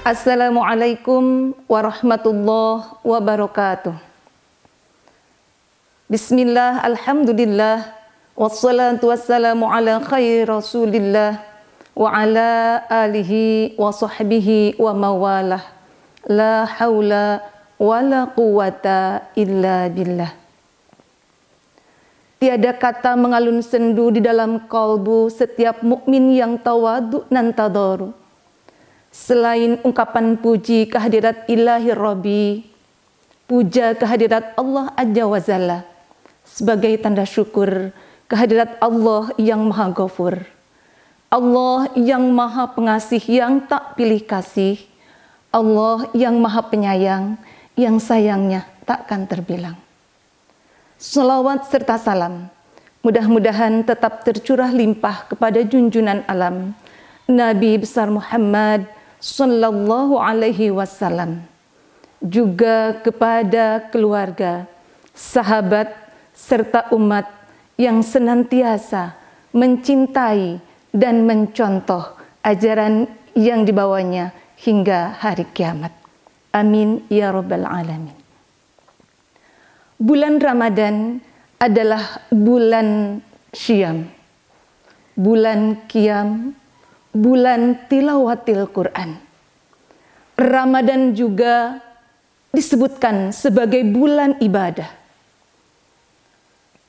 Assalamualaikum warahmatullahi wabarakatuh. Bismillah, alhamdulillah, wassalatu wassalamu ala khairi rasulillah wa ala alihi wa sahbihi wa mawalah. La hawla wa la quwata illa billah. Tiada kata mengalun sendu di dalam kalbu setiap mukmin yang tawadu dan tadaru selain ungkapan puji kehadirat ilahi Rabbi, puja kehadirat Allah Azza wa Jalla sebagai tanda syukur kehadirat Allah yang Maha Ghafur, Allah yang Maha Pengasih yang tak pilih kasih, Allah yang Maha Penyayang yang sayangnya takkan terbilang. Salawat serta salam mudah-mudahan tetap tercurah limpah kepada junjungan alam Nabi besar Muhammad sallallahu alaihi wasallam, juga kepada keluarga, sahabat, serta umat yang senantiasa mencintai dan mencontoh ajaran yang dibawanya hingga hari kiamat. Amin ya rabbal alamin. Bulan Ramadan adalah bulan syiyam, bulan qiyam, bulan tilawatil Quran. Ramadan juga disebutkan sebagai bulan ibadah,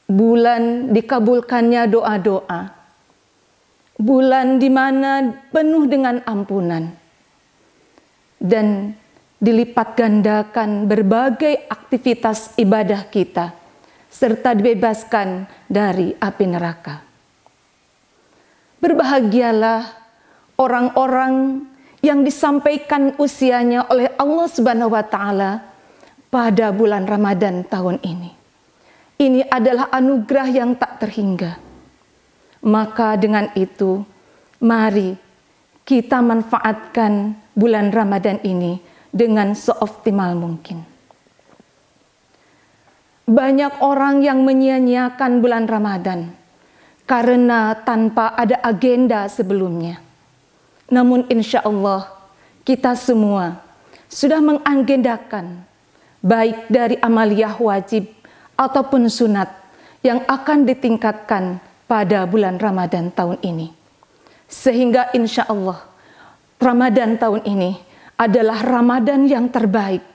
bulan dikabulkannya doa-doa, bulan di mana penuh dengan ampunan dan dilipat gandakan berbagai aktivitas ibadah kita serta dibebaskan dari api neraka. Berbahagialah orang-orang yang disampaikan usianya oleh Allah Subhanahu wa Ta'ala pada bulan Ramadan tahun ini. Ini adalah anugerah yang tak terhingga. Maka dengan itu, mari kita manfaatkan bulan Ramadan ini dengan seoptimal mungkin. Banyak orang yang menyia-nyiakan bulan Ramadan karena tanpa ada agenda sebelumnya. Namun insya Allah kita semua sudah mengagendakan baik dari amaliyah wajib ataupun sunat yang akan ditingkatkan pada bulan Ramadan tahun ini. Sehingga insya Allah Ramadan tahun ini adalah Ramadan yang terbaik,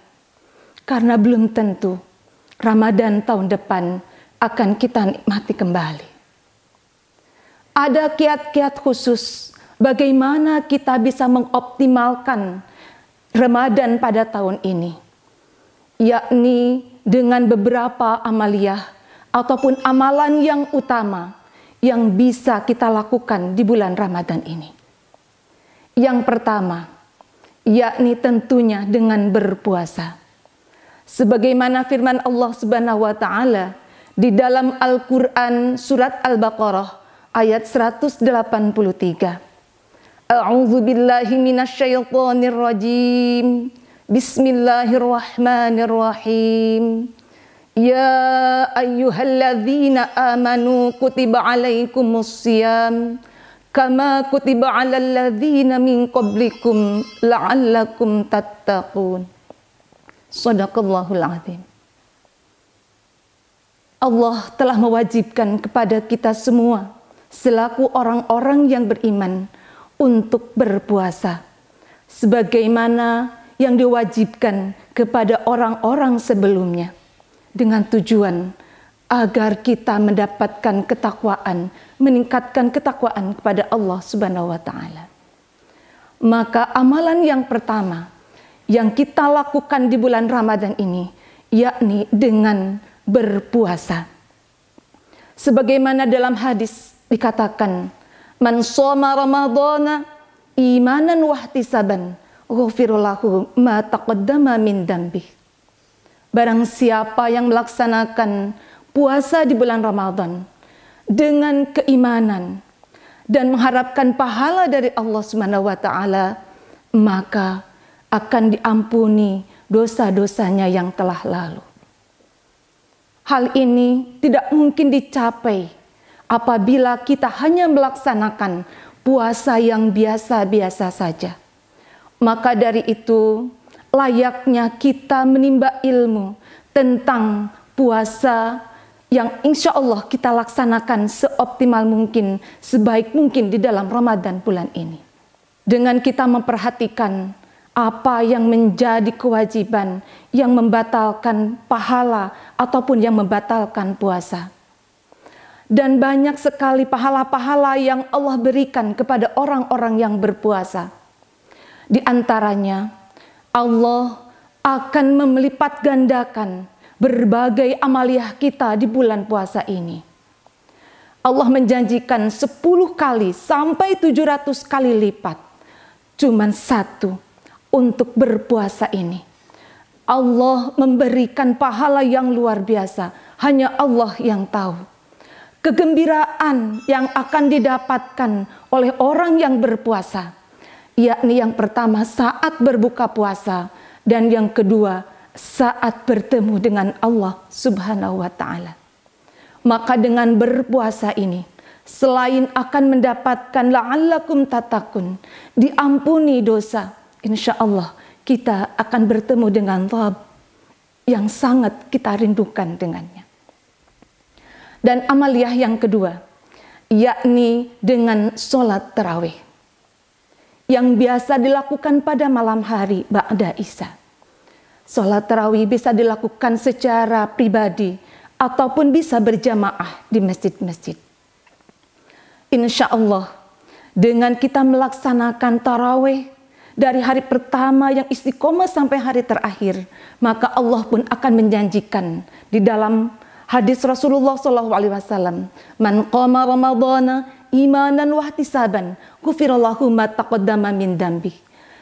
karena belum tentu Ramadan tahun depan akan kita nikmati kembali. Ada kiat-kiat khusus bagaimana kita bisa mengoptimalkan Ramadan pada tahun ini, yakni dengan beberapa amaliyah ataupun amalan yang utama yang bisa kita lakukan di bulan Ramadan ini. Yang pertama, yakni tentunya dengan berpuasa. Sebagaimana firman Allah Subhanahu wa Ta'ala di dalam Al-Quran surat Al-Baqarah ayat 183. A'udzu billahi minasyaitonir rajim. Bismillahirrahmanirrahim. Ya ayyuhalladzina amanu kutiba alaikumussyiyam kama kutiba alal ladzina min qablikum la'allakum tattaqun. Shadaqallahul azim. Allah telah mewajibkan kepada kita semua selaku orang-orang yang beriman untuk berpuasa sebagaimana yang diwajibkan kepada orang-orang sebelumnya, dengan tujuan agar kita mendapatkan ketakwaan, meningkatkan ketakwaan kepada Allah Subhanahu wa Ta'ala. Maka amalan yang pertama yang kita lakukan di bulan Ramadan ini yakni dengan berpuasa. Sebagaimana dalam hadis dikatakan, man shoma ramadhana imanan wahtisaban ghufira lahu ma taqaddama min dzambih. Barang siapa yang melaksanakan puasa di bulan Ramadan dengan keimanan dan mengharapkan pahala dari Allah Subhanahu wa Ta'ala, maka akan diampuni dosa-dosanya yang telah lalu. Hal ini tidak mungkin dicapai apabila kita hanya melaksanakan puasa yang biasa-biasa saja. Maka dari itu, layaknya kita menimba ilmu tentang puasa yang insya Allah kita laksanakan seoptimal mungkin, sebaik mungkin di dalam Ramadan bulan ini. Dengan kita memperhatikan apa yang menjadi kewajiban yang membatalkan pahala ataupun yang membatalkan puasa. Dan banyak sekali pahala-pahala yang Allah berikan kepada orang-orang yang berpuasa. Di antaranya, Allah akan melipat gandakan berbagai amaliyah kita di bulan puasa ini. Allah menjanjikan 10 kali sampai 700 kali lipat. Cuman satu, untuk berpuasa ini. Allah memberikan pahala yang luar biasa. Hanya Allah yang tahu. Kegembiraan yang akan didapatkan oleh orang yang berpuasa, yakni yang pertama saat berbuka puasa, dan yang kedua saat bertemu dengan Allah Subhanahu wa ta'ala. Maka dengan berpuasa ini, selain akan mendapatkan la'allakum tatakun, diampuni dosa, insya Allah kita akan bertemu dengan Rabb yang sangat kita rindukan dengannya. Dan amaliyah yang kedua, yakni dengan sholat tarawih, yang biasa dilakukan pada malam hari ba'da isya. Sholat tarawih bisa dilakukan secara pribadi ataupun bisa berjamaah di masjid-masjid. Insya Allah, dengan kita melaksanakan tarawih dari hari pertama yang istiqomah sampai hari terakhir, maka Allah pun akan menjanjikan di dalam hadis Rasulullah SAW, "Man qama Ramadhana imanan wa ihtisaban, ghufirallahu ma taqaddama min dambi."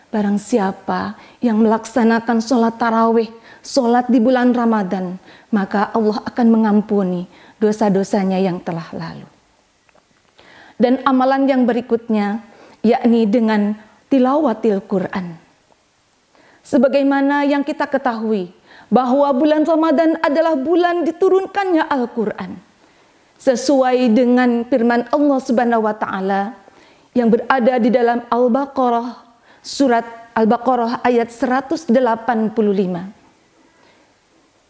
Barang siapa yang melaksanakan sholat tarawih, sholat di bulan Ramadan, maka Allah akan mengampuni dosa-dosanya yang telah lalu. Dan amalan yang berikutnya, yakni dengan tilawatil Quran. Sebagaimana yang kita ketahui, bahwa bulan Ramadan adalah bulan diturunkannya Al-Quran. Sesuai dengan firman Allah Subhanahu wa ta'ala yang berada di dalam Al-Baqarah, surat Al-Baqarah ayat 185.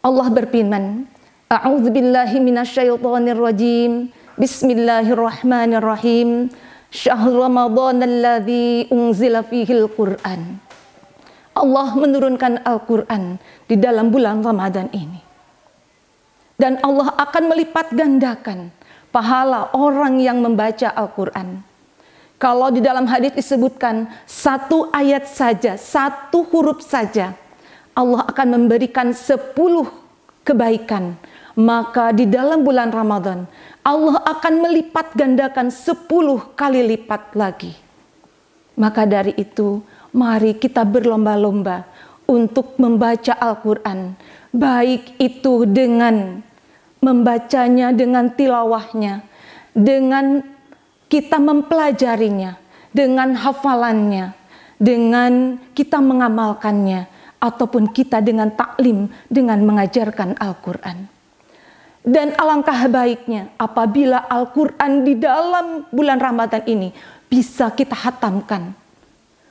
Allah berfirman, A'udzubillahi minasyaitonirrajim. Bismillahirrahmanirrahim. Syahrul Ramadan alladzi unzila fihil Qur'an. Allah menurunkan Al-Quran di dalam bulan Ramadan ini. Dan Allah akan melipat gandakan pahala orang yang membaca Al-Quran. Kalau di dalam hadis disebutkan satu ayat saja, satu huruf saja, Allah akan memberikan 10 kebaikan. Maka di dalam bulan Ramadan, Allah akan melipat gandakan 10 kali lipat lagi. Maka dari itu, mari kita berlomba-lomba untuk membaca Al-Quran. Baik itu dengan membacanya, dengan tilawahnya, dengan kita mempelajarinya, dengan hafalannya, dengan kita mengamalkannya, ataupun kita dengan taklim, dengan mengajarkan Al-Quran. Dan alangkah baiknya apabila Al-Quran di dalam bulan Ramadan ini bisa kita hatamkan.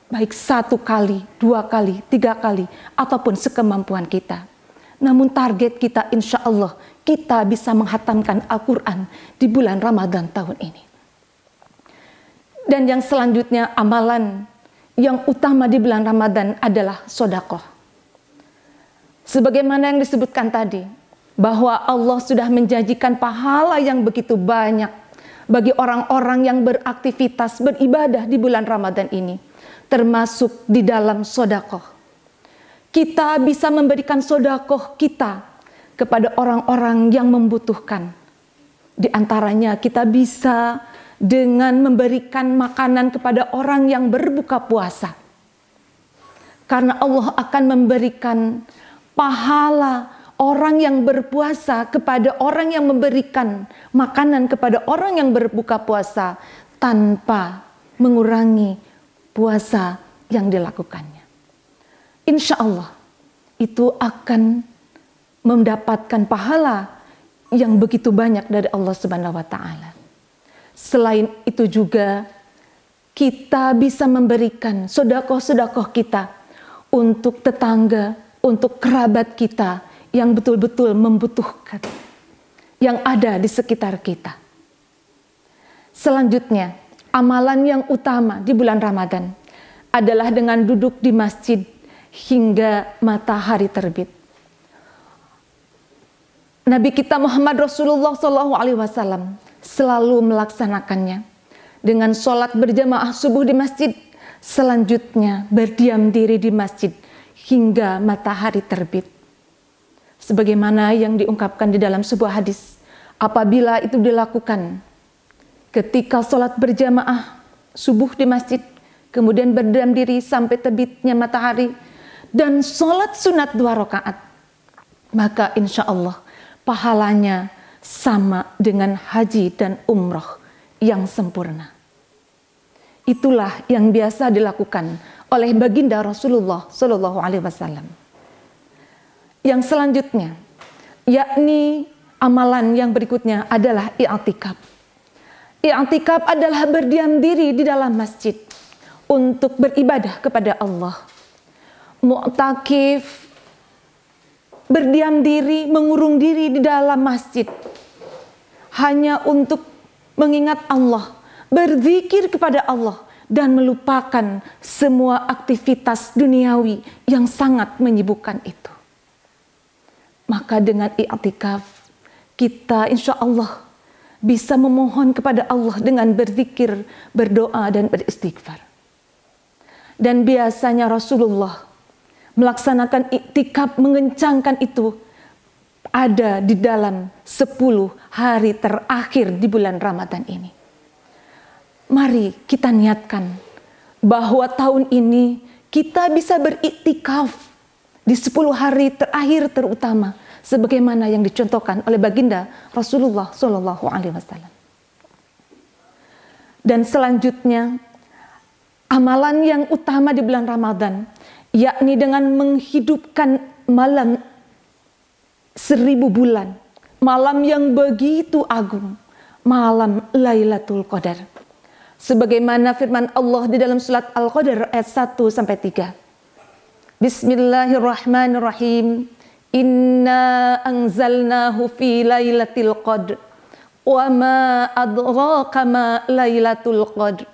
Baik 1 kali, 2 kali, 3 kali, ataupun sekemampuan kita. Namun target kita insya Allah kita bisa menghatamkan Al-Quran di bulan Ramadan tahun ini. Dan yang selanjutnya amalan yang utama di bulan Ramadan adalah sedekah. Sebagaimana yang disebutkan tadi, bahwa Allah sudah menjanjikan pahala yang begitu banyak bagi orang-orang yang beraktivitas, beribadah di bulan Ramadan ini. Termasuk di dalam sedekah. Kita bisa memberikan sedekah kita kepada orang-orang yang membutuhkan. Di antaranya kita bisa dengan memberikan makanan kepada orang yang berbuka puasa. Karena Allah akan memberikan pahala orang yang berpuasa kepada orang yang memberikan makanan kepada orang yang berbuka puasa tanpa mengurangi puasa yang dilakukannya. Insya Allah itu akan mendapatkan pahala yang begitu banyak dari Allah Subhanahu wa ta'ala. Selain itu juga kita bisa memberikan sedekah-sedekah kita untuk tetangga, untuk kerabat kita yang betul-betul membutuhkan, yang ada di sekitar kita. Selanjutnya, amalan yang utama di bulan Ramadan adalah dengan duduk di masjid hingga matahari terbit. Nabi kita Muhammad Rasulullah SAW selalu melaksanakannya dengan sholat berjamaah subuh di masjid, selanjutnya berdiam diri di masjid hingga matahari terbit. Sebagaimana yang diungkapkan di dalam sebuah hadis, apabila itu dilakukan ketika sholat berjamaah subuh di masjid, kemudian berdiam diri sampai terbitnya matahari, dan sholat sunat 2 rakaat, maka insya Allah pahalanya sama dengan haji dan umroh yang sempurna. Itulah yang biasa dilakukan oleh baginda Rasulullah SAW. Yang selanjutnya, yakni amalan yang berikutnya adalah i'tikaf. I'tikaf adalah berdiam diri di dalam masjid untuk beribadah kepada Allah. Mu'takif berdiam diri, mengurung diri di dalam masjid hanya untuk mengingat Allah, berzikir kepada Allah, dan melupakan semua aktivitas duniawi yang sangat menyibukkan itu. Maka dengan i'tikaf kita insya Allah bisa memohon kepada Allah dengan berzikir, berdoa, dan beristighfar. Dan biasanya Rasulullah melaksanakan i'tikaf, mengencangkan itu ada di dalam 10 hari terakhir di bulan Ramadan ini. Mari kita niatkan bahwa tahun ini kita bisa beriktikaf di 10 hari terakhir terutama, sebagaimana yang dicontohkan oleh baginda Rasulullah SAW. Dan selanjutnya, amalan yang utama di bulan Ramadan, yakni dengan menghidupkan malam 1000 bulan, malam yang begitu agung, malam Lailatul Qadar. Sebagaimana firman Allah di dalam surat Al-Qadar ayat 1-3. Bismillahirrahmanirrahim. Inna anzalnahu fi lailatul qadr. Wa ma adraka ma lailatul qadr.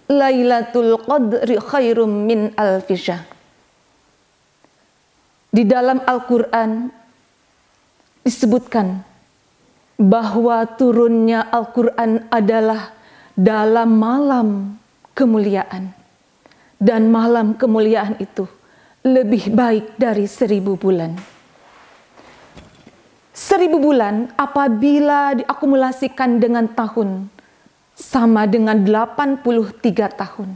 Lailatul qadri khairum min alfi syahr. Di dalam Al-Quran disebutkan bahwa turunnya Al-Quran adalah dalam malam kemuliaan. Dan malam kemuliaan itu lebih baik dari 1000 bulan. 1000 bulan apabila diakumulasikan dengan tahun, sama dengan 83 tahun.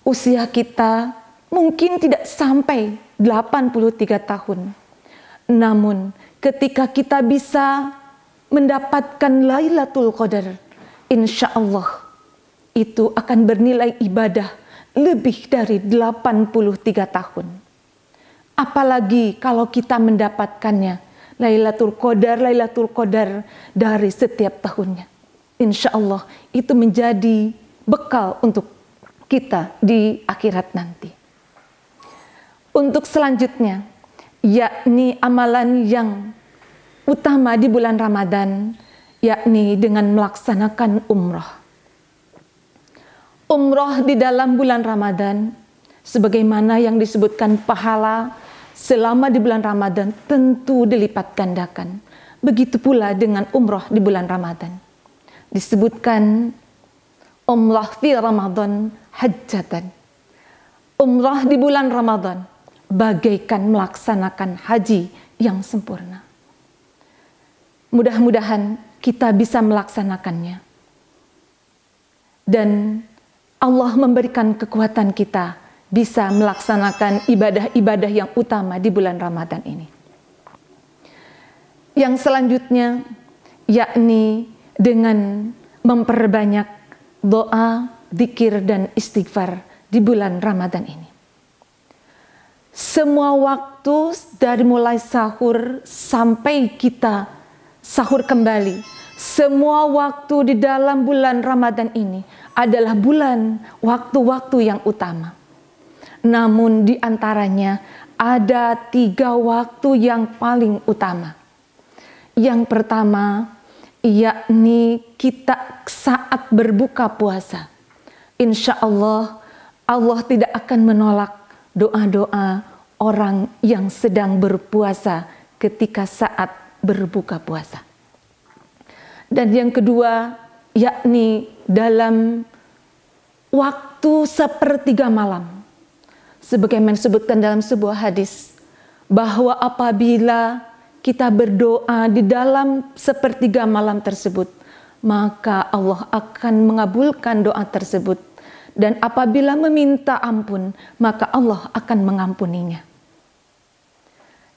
Usia kita mungkin tidak sampai 83 tahun. Namun ketika kita bisa mendapatkan Lailatul Qadar, insya Allah itu akan bernilai ibadah lebih dari 83 tahun. Apalagi kalau kita mendapatkannya Lailatul Qadar dari setiap tahunnya. Insya Allah itu menjadi bekal untuk kita di akhirat nanti. Untuk selanjutnya, yakni amalan yang utama di bulan Ramadan, yakni dengan melaksanakan umroh. Umroh di dalam bulan Ramadan, sebagaimana yang disebutkan pahala selama di bulan Ramadan tentu dilipat gandakan. Begitu pula dengan umroh di bulan Ramadan. Disebutkan umroh fi Ramadan hajjatan. Umroh di bulan Ramadan bagaikan melaksanakan haji yang sempurna. Mudah-mudahan kita bisa melaksanakannya. Dan Allah memberikan kekuatan kita bisa melaksanakan ibadah-ibadah yang utama di bulan Ramadan ini. Yang selanjutnya, yakni dengan memperbanyak doa, zikir, dan istighfar di bulan Ramadan ini. Semua waktu dari mulai sahur sampai kita sahur kembali, Semua waktu di dalam bulan Ramadan ini adalah waktu-waktu yang utama. Namun di antaranya ada 3 waktu yang paling utama. Yang pertama, yakni kita saat berbuka puasa. Insya Allah, Allah tidak akan menolak doa-doa orang yang sedang berpuasa ketika saat berbuka puasa. Dan yang kedua, yakni dalam waktu sepertiga malam. Sebagaimana disebutkan dalam sebuah hadis, bahwa apabila kita berdoa di dalam sepertiga malam tersebut, maka Allah akan mengabulkan doa tersebut. Dan apabila meminta ampun, maka Allah akan mengampuninya.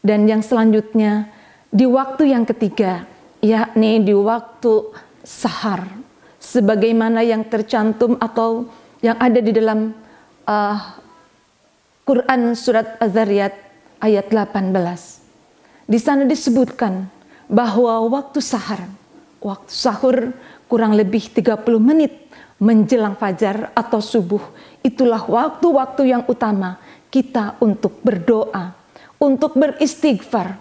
Dan yang selanjutnya, di waktu yang ketiga, yakni di waktu sahar, sebagaimana yang tercantum atau yang ada di dalam Quran surat Az-Zariyat ayat 18. Di sana disebutkan bahwa waktu sahur kurang lebih 30 menit menjelang fajar atau subuh, itulah waktu-waktu yang utama kita untuk berdoa, untuk beristighfar,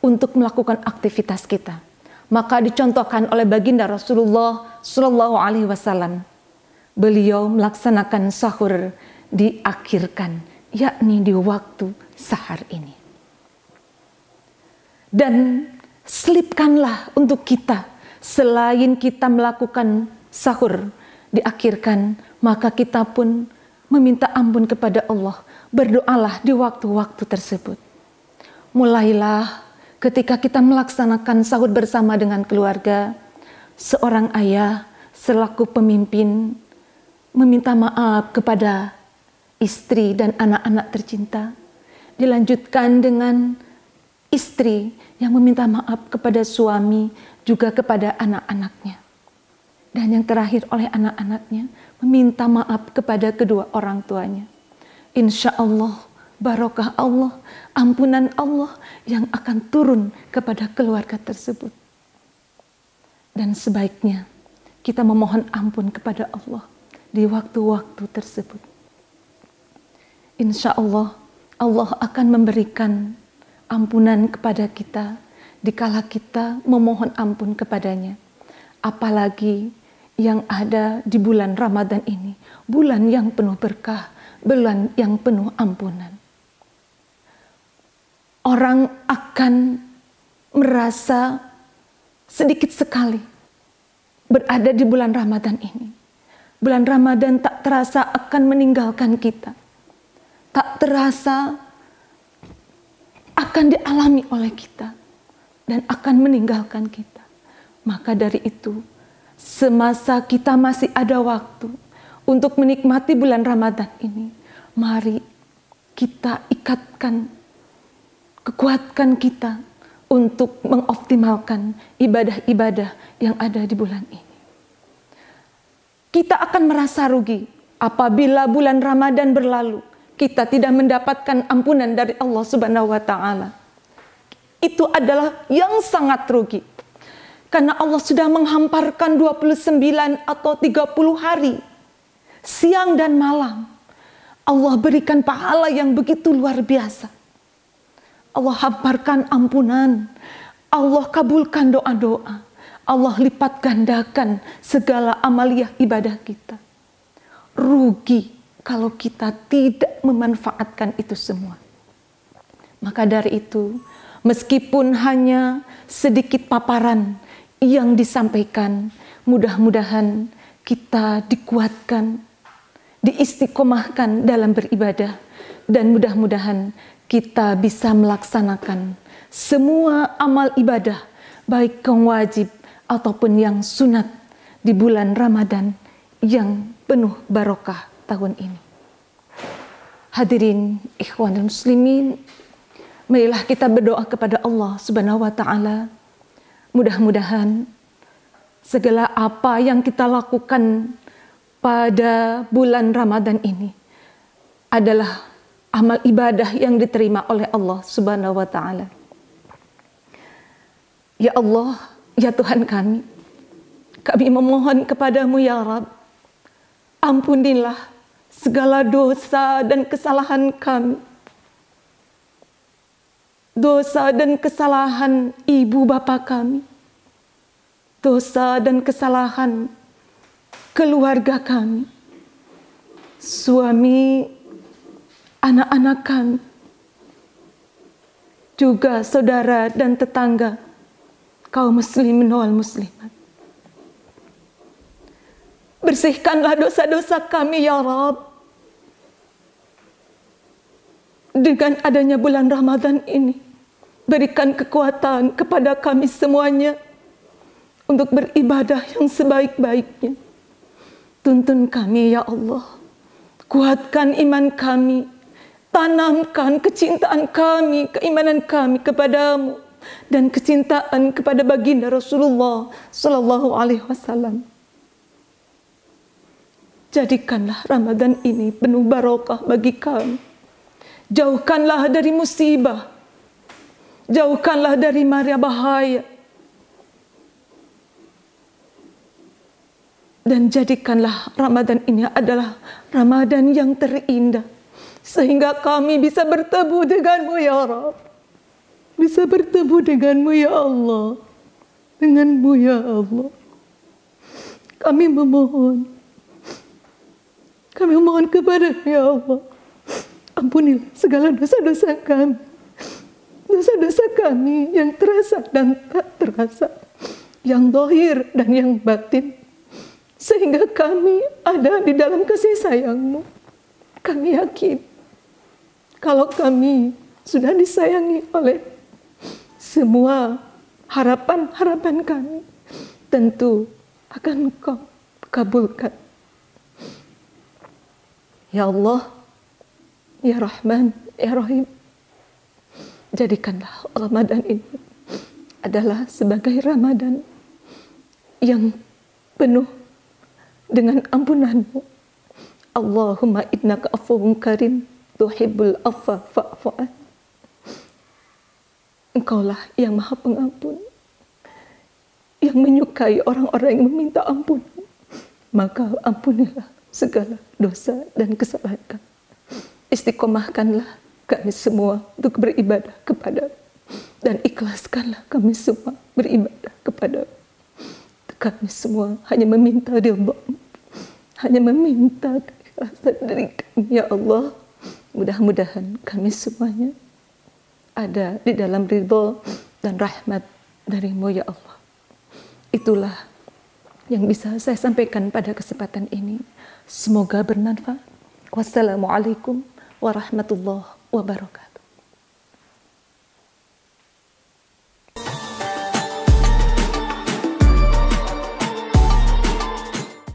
untuk melakukan aktivitas kita. Maka dicontohkan oleh baginda Rasulullah Shallallahu Alaihi Wasallam, beliau melaksanakan sahur diakhirkan, yakni di waktu sahar ini. Dan selipkanlah untuk kita, selain kita melakukan sahur diakhirkan, maka kita pun meminta ampun kepada Allah. Berdoalah di waktu-waktu tersebut. Mulailah ketika kita melaksanakan sahur bersama dengan keluarga, seorang ayah selaku pemimpin meminta maaf kepada istri dan anak-anak tercinta. Dilanjutkan dengan istri yang meminta maaf kepada suami, juga kepada anak-anaknya. Dan yang terakhir oleh anak-anaknya, meminta maaf kepada kedua orang tuanya. Insya Allah, barokah Allah, ampunan Allah yang akan turun kepada keluarga tersebut. Dan sebaiknya kita memohon ampun kepada Allah di waktu-waktu tersebut. Insya Allah, Allah akan memberikan ampunan kepada kita dikala kita memohon ampun kepadanya. Apalagi yang ada di bulan Ramadan ini, bulan yang penuh berkah, bulan yang penuh ampunan. Orang akan merasa sedikit sekali berada di bulan Ramadan ini. Bulan Ramadan tak terasa akan meninggalkan kita. Tak terasa akan dialami oleh kita dan akan meninggalkan kita. Maka dari itu, semasa kita masih ada waktu untuk menikmati bulan Ramadan ini, mari kita kuatkan kita untuk mengoptimalkan ibadah-ibadah yang ada di bulan ini. Kita akan merasa rugi apabila bulan Ramadan berlalu, kita tidak mendapatkan ampunan dari Allah Subhanahu wa Ta'ala. Itu adalah yang sangat rugi. Karena Allah sudah menghamparkan 29 atau 30 hari, siang dan malam. Allah berikan pahala yang begitu luar biasa. Allah hamparkan ampunan. Allah kabulkan doa-doa. Allah lipat gandakan segala amaliyah ibadah kita. Rugi kalau kita tidak memanfaatkan itu semua. Maka dari itu, meskipun hanya sedikit paparan yang disampaikan, mudah-mudahan kita dikuatkan, diistiqomahkan dalam beribadah, dan mudah-mudahan kita bisa melaksanakan semua amal ibadah, baik yang wajib ataupun yang sunat di bulan Ramadan yang penuh barokah tahun ini. Hadirin ikhwanul muslimin, marilah kita berdoa kepada Allah Subhanahu wa Ta'ala. Mudah-mudahan segala apa yang kita lakukan pada bulan Ramadan ini adalah amal ibadah yang diterima oleh Allah Subhanahu wa Ta'ala. Ya Allah, ya Tuhan kami, Kami memohon kepadamu ya Rabb, ampunilah segala dosa dan kesalahan kami. Dosa dan kesalahan ibu bapa kami. Dosa dan kesalahan keluarga kami. Suami, anak-anak kami. Juga saudara dan tetangga kaum muslimin wal muslimat. Bersihkanlah dosa-dosa kami ya Rabb. Dengan adanya bulan Ramadan ini, berikan kekuatan kepada kami semuanya untuk beribadah yang sebaik-baiknya. Tuntun kami ya Allah. Kuatkan iman kami. Tanamkan kecintaan kami, keimanan kami kepadamu dan kecintaan kepada baginda Rasulullah Sallallahu Alaihi Wasallam. Jadikanlah Ramadan ini penuh barokah bagi kami. Jauhkanlah dari musibah. Jauhkanlah dari mara bahaya. Dan jadikanlah Ramadan ini adalah Ramadan yang terindah. Sehingga kami bisa bertemu denganmu ya Rabb. Bisa bertemu denganmu ya Allah. Denganmu ya Allah. Kami memohon. Kami memohon kepada ya Allah. Ampunilah segala dosa-dosa kami. Dosa-dosa kami yang terasa dan tak terasa. Yang zahir dan yang batin. Sehingga kami ada di dalam kasih sayang-Mu. Kami yakin kalau kami sudah disayangi oleh semua harapan-harapan kami, tentu akan Engkau kabulkan. Ya Allah, Ya Rahman, Ya Rahim, jadikanlah Ramadan ini adalah sebagai Ramadan yang penuh dengan ampunan-Mu. Allahumma innaka afuwwun karim tuhibbul afwa fa'fu an. Engkaulah yang Maha Pengampun, yang menyukai orang-orang yang meminta ampun. Maka ampunilah segala dosa dan kesalahan kami. Istiqomahkanlah kami semua untuk beribadah kepada, dan ikhlaskanlah kami semua beribadah kepada. Kami semua hanya meminta ridha-Mu, hanya meminta keikhlasan dari kami ya Allah. Mudah-mudahan kami semuanya ada di dalam ridha dan rahmat dari-Mu ya Allah. Itulah yang bisa saya sampaikan pada kesempatan ini. Semoga bermanfaat. Wassalamualaikum warahmatullahi wabarakatuh.